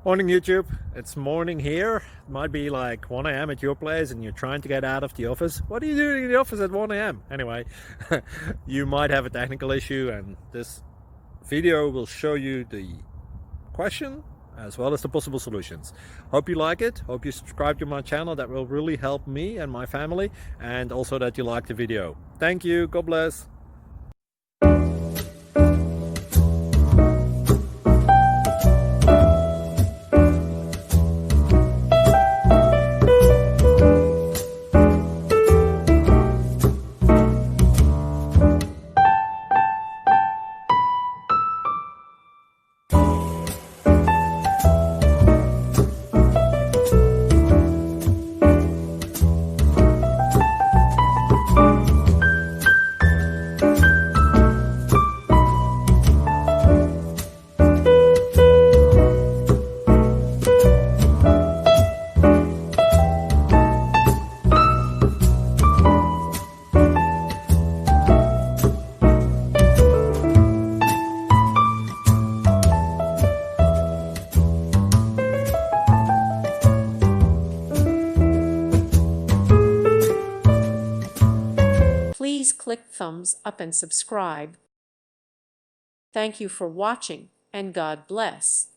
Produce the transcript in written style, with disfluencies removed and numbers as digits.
Morning YouTube, it's morning here. It might be like 1 a.m. at your place and you're trying to get out of the office. What are you doing in the office at 1 a.m.? Anyway, you might have a technical issue and this video will show you the question as well as the possible solutions. Hope you like it, hope you subscribe to my channel. That will really help me and my family, and also that you like the video. Thank you, God bless. Please click thumbs up and subscribe. Thank you for watching, and God bless.